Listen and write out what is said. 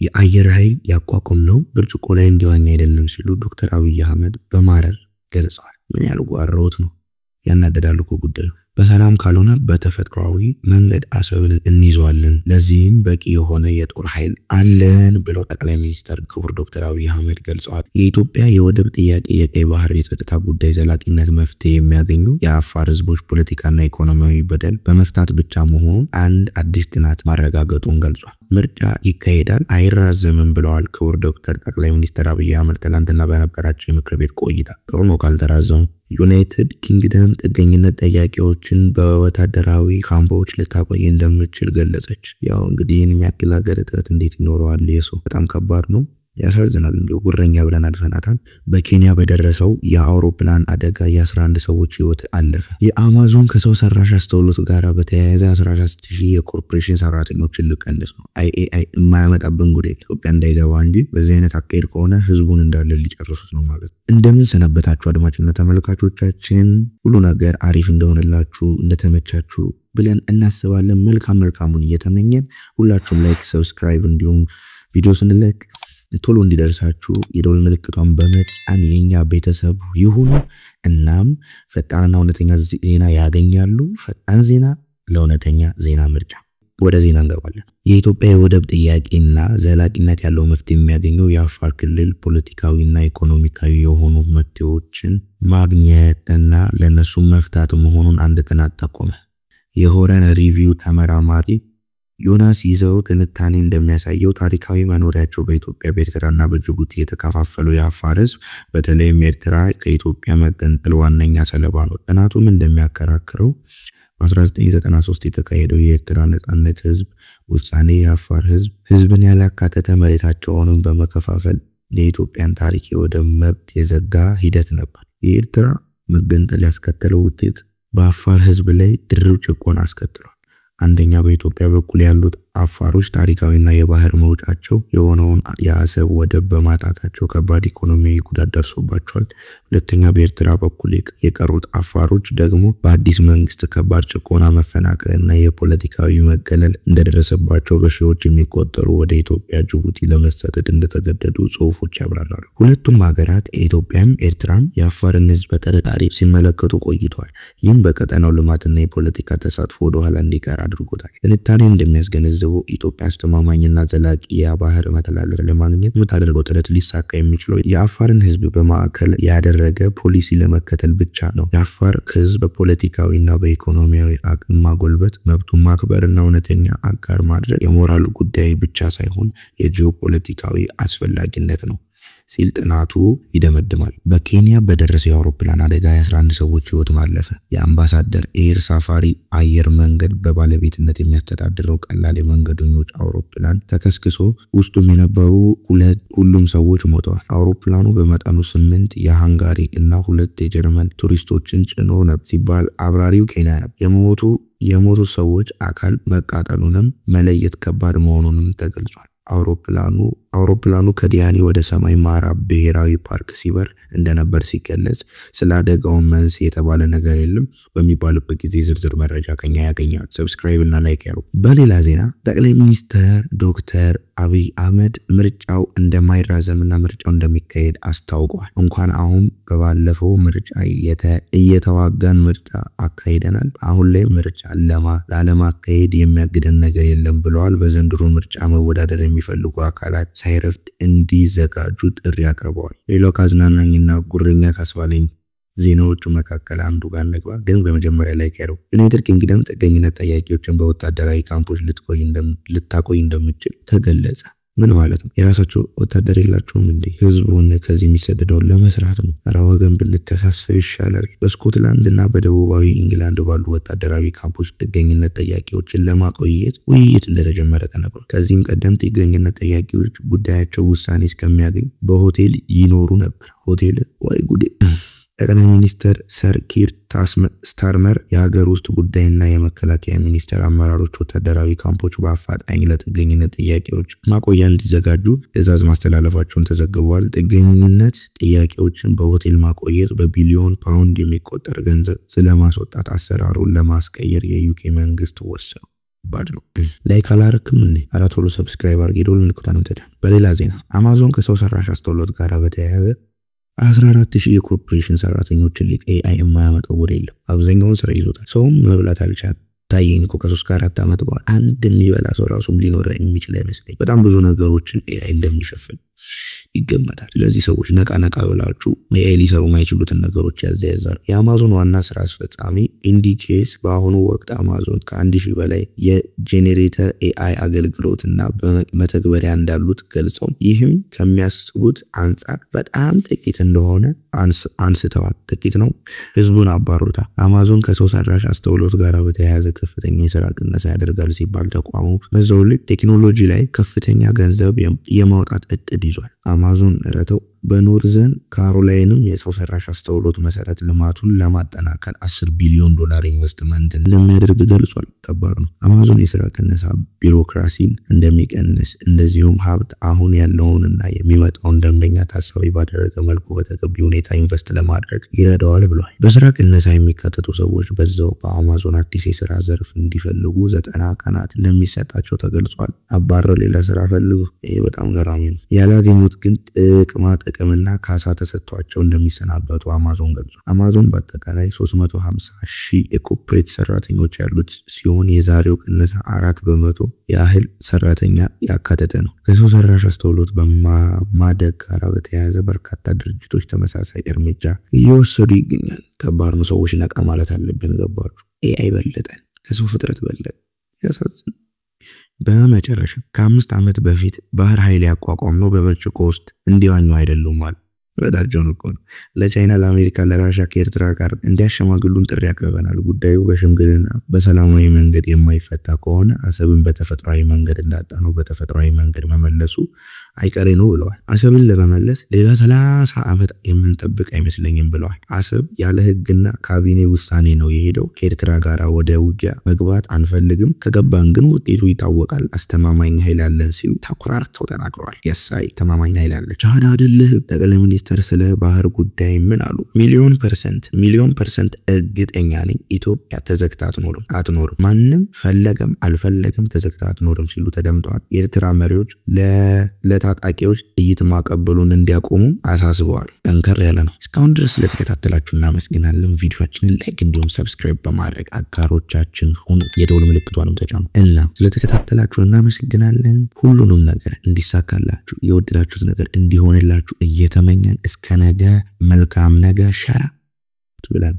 የአየር ኃይል ያቋቋምነው ብርጭቆ ላይ እንዲዋኝ አይደለም ሲሉ ዶክተር አብይ አህመድ በማረር ገልጸዋል። ምን ያልጓራውት ነው ያናደዳሉ ጉዳዩ። በሰላም ካልሆነ በተፈጥሯዊ መንገድ አሰብን እንይዘዋለን፣ ለዚህም በቂ የሆነ የጦር ኃይል አለን ብለው ጠቅላይ ሚኒስትር ክቡር ዶክተር አብይ አህመድ ገልጸዋል። የኢትዮጵያ የወደብ ጥያቄ የቀይ ባህር የጸጥታ ጉዳይ ዘላቂነት መፍትሄ የሚያገኙ የአፋር ህዝቦች ፖለቲካና ኢኮኖሚያዊ በደል በመፍታት ብቻ መሆኑን አንድ አዲስ ጥናት ማረጋገጡን ገልጿል። ምርጫ ይካሄዳል አይራዘምም ብለዋል ክቡር ዶክተር ጠቅላይ ሚኒስትር አብይ አህመድ ትላንትና በነበራቸው የምክር ቤት ቆይታ። ጥሩ ነው ካልተራዘሙ። ዩናይትድ ኪንግደም ጥገኝነት ጥያቄዎችን በወታደራዊ ካምፖች ልታቆይ እንደምትችል ገለጸች። ያው እንግዲህ የሚያክል ሀገር ጥረት እንዴት ይኖረዋል? የሱ በጣም ከባድ ነው። ያሳዝናል። እንደው ጉረኛ ብለን አልፈናታል። በኬንያ በደረሰው የአውሮፕላን አደጋ የ11 ሰዎች ህይወት አለፈ። የአማዞን ከሰው ሰራሽ አስተውሎት ጋር በተያያዘ 14000 የኮርፖሬሽን ሰራተኞችን ልቀንስ ነው። አይኤአይ የማያመጣብን ጉዳይ ኢትዮጵያ እንዳይገባ እንጂ በዚህ አይነት አካሄድ ከሆነ ህዝቡን እንዳለ ሊጨርሱት ነው ማለት። እንደምን ሰነበታችሁ አድማጭና ተመልካቾቻችን፣ ሁሉ ነገር አሪፍ እንደሆነላችሁ እንደተመቻችሁ ብለን እናስባለን። መልካሙን እየተመኘን ሁላችሁም ላይክ፣ ሰብስክራይብ እንዲሁም ቪዲዮ ስንለቅ ቶሎ እንዲደርሳችሁ የደወል ምልክቷን በመጫን የኛ ቤተሰብ ይሁኑ። እናም ፈጣንና እውነተኛ ዜና ያገኛሉ። ፈጣን ዜና ለእውነተኛ ዜና ምርጫ። ወደ ዜና እንገባለን። የኢትዮጵያ የወደብ ጥያቄና ዘላቂነት ያለው መፍትሄ የሚያገኘው የአፋር ክልል ፖለቲካዊና ኢኮኖሚካዊ የሆኑ መፍትሄዎችን ማግኘትና ለነሱ መፍታት መሆኑን አንድ ጥናት ጠቆመ። የሆረን ሪቪው ተመራማሪ ዮናስ ይዘው ትንታኔ እንደሚያሳየው ታሪካዊ መኖሪያቸው በኢትዮጵያ በኤርትራና በጅቡቲ የተከፋፈሉ የአፋር ህዝብ በተለይም ኤርትራ ከኢትዮጵያ መገንጠል ዋነኛ ሰለባ ነው። ጥናቱም እንደሚያከራክረው በ1993 የተካሄደው የኤርትራ ነጻነት ህዝብ ውሳኔ የአፋር ህዝብን ያላካተተ መሬታቸውን በመከፋፈል የኢትዮጵያን ታሪክ ወደ መብት የዘጋ ሂደት ነበር። የኤርትራ መገንጠል ያስከተለው ውጤት በአፋር ህዝብ ላይ ድርብ ጭቆና አስከትሏል። አንደኛ በኢትዮጵያ በኩል ያሉት አፋሮች ታሪካዊና የባህር መውጫቸው የሆነውን የአሰብ ወደብ በማጣታቸው ከባድ ኢኮኖሚያዊ ጉዳት ደርሶባቸዋል። ሁለተኛ በኤርትራ በኩል የቀሩት አፋሮች ደግሞ በአዲስ መንግስት ከባድ ጭቆና፣ መፈናቀልና የፖለቲካዊ መገለል እንደደረሰባቸው በሺዎች የሚቆጠሩ ወደ ኢትዮጵያ ጅቡቲ ለመሰደድ እንደተገደዱ ጽሁፎች ያብራራሉ። ሁለቱም ሀገራት ኢትዮጵያም ኤርትራም የአፋርን ህዝብ በጥርጣሬ ሲመለከቱ ቆይተዋል። ይህም በቀጠናው ልማትና የፖለቲካ ተሳትፎ ወደ ኋላ እንዲቀር አድርጎታል። ትንታኔው እንደሚያስገነዝበው ኢትዮጵያ አስተማማኝና ዘላቂ የባህር መተላለፍ ለማግኘት የምታደርገው ጥረት ሊሳካ የሚችለው የአፋርን ህዝብ በማዕከል ያደረገ ፖሊሲ ለመከተል ብቻ ነው። የአፋር ህዝብ በፖለቲካዊና በኢኮኖሚያዊ አቅም ማጎልበት፣ መብቱን ማክበርና እውነተኛ አጋር ማድረግ የሞራል ጉዳይ ብቻ ሳይሆን የጂኦፖለቲካዊ አስፈላጊነት ነው ሲል ጥናቱ ይደመድማል። በኬንያ በደረሰው የአውሮፕላን አደጋ የ11 ሰዎች ህይወት ማለፈ። የአምባሳደር ኤር ሳፋሪ አየር መንገድ በባለቤትነት የሚያስተዳድረው ቀላል የመንገደኞች አውሮፕላን ተከስክሶ ውስጡም የነበሩ ሁሉም ሰዎች ሞተዋል። አውሮፕላኑ በመጠኑ 8 የሃንጋሪ እና 2 የጀርመን ቱሪስቶችን ጭኖ ነበር ሲባል አብራሪው ኬንያ ነበር። የሞቱ ሰዎች አካል መቃጠሉንም መለየት ከባድ መሆኑንም ተገልጿል። አውሮፕላኑ ከዲያኒ ወደ ሰማይ ማራ ብሔራዊ ፓርክ ሲበር እንደነበር ሲገለጽ ስለ አደጋው መንስኤ የተባለ ነገር የለም በሚባልበት ጊዜ ዝርዝር መረጃ ከኛ ያገኛሉ። ሰብስክራይብ እና ላይክ ያሉ። በሌላ ዜና ጠቅላይ ሚኒስትር ዶክተር አብይ አህመድ ምርጫው እንደማይራዘምና ምርጫው እንደሚካሄድ አስታውቀዋል። እንኳን አሁን በባለፈው ምርጫ እየተዋጋን ምርጫ አካሂደናል። አሁን ላይ ምርጫ ላለማካሄድ የሚያግደን ነገር የለም ብለዋል። በዘንድሮ ምርጫ መወዳደር የሚፈልጉ አካላት ሳይረፍድ እንዲዘጋጁ ጥሪ አቅርበዋል። ሌላው ካዝናናኝና ጉረኛ ካስባለኝ ዜናዎቹ መካከል አንዱ ጋር ነግባ ግን በመጀመሪያ ላይ ቀረው ዩናይትድ ኪንግደም ጥገኝነት ጥያቄዎችን በወታደራዊ ካምፖች ልታቆይ እንደምትችል ተገለጸ። ምን ማለት ነው? የራሳቸው ወታደር የላቸውም እንዴ? ህዝቡን ከዚህ የሚሰደደውን ለመስራት ነው። አራወገን ብልተሳሰብ ይሻላል። በስኮትላንድ እና በደቡባዊ ኢንግላንድ ባሉ ወታደራዊ ካምፖች ጥገኝነት ጥያቄዎችን ለማቆየት ውይይት እንደተጀመረ ተነግሯል። ከዚህም ቀደም ጥገኝነት ጥያቄዎች ጉዳያቸው ውሳኔ እስከሚያገኝ በሆቴል ይኖሩ ነበር። ሆቴል ወይ ጉዴ! ጠቅላይ ሚኒስትር ሰር ኪር ስታርመር የሀገር ውስጥ ጉዳይና የመከላከያ ሚኒስቴር አመራሮች ወታደራዊ ካምፖች በአፋጣኝ ለጥገኝነት ጥያቄዎች ማቆያ እንዲዘጋጁ ትዕዛዝ ማስተላለፋቸውን ተዘግቧል። ጥገኝነት ጥያቄዎችን በሆቴል ማቆየት በቢሊዮን ፓውንድ የሚቆጠር ገንዘብ ስለማስወጣት አሰራሩን ለማስቀየር የዩኬ መንግስት ወሰነ። ባድ ነው። ላይክ አላረክም እንዴ? አራቶሎ ሰብስክራይብ አድርግ፣ ደወል ምልክቱን ተጫን። በሌላ ዜና አማዞን ከሰው ሰራሽ አስተውሎት ጋር በተያያዘ 14000 የኮርፖሬሽን ሰራተኞችን ሊቅ AI የማያመጣው ወደ የለም። አብዛኛውን ስራ ይዞታል። ሰውም መብላት አልቻለም። ታየኝ እኮ ከ3-4 ዓመት በኋላ አንድ የሚበላ ሰው ራሱም ሊኖር የሚችል አይመስለኝ። በጣም ብዙ ነገሮችን AI እንደሚሸፍን ይገመታል። ስለዚህ ሰዎች ነቃ ብላችሁ AI ሊሰሩ ማይችሉትን ነገሮች ያዘያዛሉ። የአማዞን ዋና ስራ አስፈጻሚ ኢንዲቼስ በአሁኑ ወቅት አማዞን ከ1000 በላይ የጄኔሬተር AI አገልግሎትና መተግበሪያ እንዳሉት ገልጸው ይህም ከሚያስቡት አንፃር በጣም ጥቂት እንደሆነ አንስተዋል። ጥቂት ነው፣ ህዝቡን አባሩታ። አማዞን ከሰው ሰራሽ አስተውሎት ጋር በተያያዘ ከፍተኛ የሥራ ቅነሳ ያደርጋል ሲባል ተቋሙ በዛው ልክ ቴክኖሎጂ ላይ ከፍተኛ ገንዘብ የማውጣት እቅድ ይዟል። አማዞን ረተው በኖርዘርን ካሮላይንም የሰው ሰራሽ አስተውሎት መሰረት ልማቱን ለማጠናከር $10 ቢሊዮን ኢንቨስትመንት እንደሚያደርግ ገልጿል። ከባድ ነው። አማዞን የሥራ ቅነሳ ቢሮክራሲን እንደሚቀንስ እንደዚሁም ሀብት አሁን ያለውንና የሚመጣውን ደንበኛ ታሳቢ ባደረገ መልኩ በተገቢ ሁኔታ ኢንቨስት ለማድረግ ይረዳዋል ብለዋል። በሥራ ቅነሳ የሚካተቱ ሰዎች በዛው በአማዞን አዲስ የሥራ ዘርፍ እንዲፈልጉ 90 ቀናት እንደሚሰጣቸው ተገልጿል። አባረው ሌላ ስራ ፈልጉ። ይሄ በጣም ገራሚ ነው። ያላገኙት ግን ጥቅምና ካሳ ተሰጥቷቸው እንደሚሰናበቱ አማዞን ገልጿል። አማዞን በአጠቃላይ 350,000 የኮርፖሬት ሰራተኞች ያሉት ሲሆን የዛሬው ቅነሳ 4% ያህል ሰራተኛ ያካተተ ነው። ከሰው ሰራሽ አስተውሎት በማደግ ጋር በተያያዘ በርካታ ድርጅቶች ተመሳሳይ እርምጃ እየወሰዱ ይገኛል። ከባድ ነው። ሰዎች ነቃ ማለት አለብን። ገባችሁ? AI በለጠን፣ ከሰው ፍጥረት በለጠ። ያሳዝናል። በመጨረሻ ከ5 ዓመት በፊት ባህር ኃይል ያቋቋመው በብርጭቆ ውስጥ እንዲዋኙ አይደሉም ማለት ረዳጆን እኮ ነው። ለቻይና፣ ለአሜሪካ፣ ለራሺያ ከኤርትራ ጋር እንዲያሸማግሉን ጥሪ ያቀርበናል። ጉዳዩ በሽምግልና በሰላማዊ መንገድ የማይፈታ ከሆነ አሰብን በተፈጥሯዊ መንገድ እንዳጣነው በተፈጥሯዊ መንገድ መመለሱ አይቀሬ ነው ብለዋል። አሰብን ለመመለስ ሌላ 30 ዓመት የምንጠብቅ አይመስለኝም ብለዋል። አሰብ ያለ ህግና ካቢኔ ውሳኔ ነው የሄደው። ከኤርትራ ጋር ወደ ውጊያ መግባት አንፈልግም፣ ከገባን ግን ውጤቱ ይታወቃል፣ አስተማማኝ ኃይል አለን ሲሉ ተኩራርተው ተናግረዋል። የሳይ ተማማኝ ኃይል አለ ቻዳ አይደለም። ጠቅላይ ሚኒስትር ስለ ባህር ጉዳይ ምን አሉ? ሚሊዮን ፐርሰንት እርግጠኛ ነኝ ኢትዮጵያ ተዘግታ አትኖርም። ማንም ፈለገም አልፈለገም ተዘግታ አትኖርም ሲሉ ተደምጠዋል። የኤርትራ መሪዎች ለታጣቂዎች ጥይት ማቀበሉን እንዲያቆሙ አሳስበዋል። ጠንከር ያለ ነው። እስካሁን ድረስ ስለተከታተላችሁ እናመሰግናለን። ቪዲዮአችንን ላይክ እንዲሁም ሰብስክራይብ በማድረግ አጋሮቻችን ሁኑ። የደወል ምልክቱንም ተጫኑ እና ስለተከታተላችሁ እናመሰግናለን። ሁሉንም ነገር እንዲሳካላችሁ የወደዳችሁት ነገር እንዲሆንላችሁ እየተመኘን እስከ ነገ መልካም ነገ ሸራ ብለን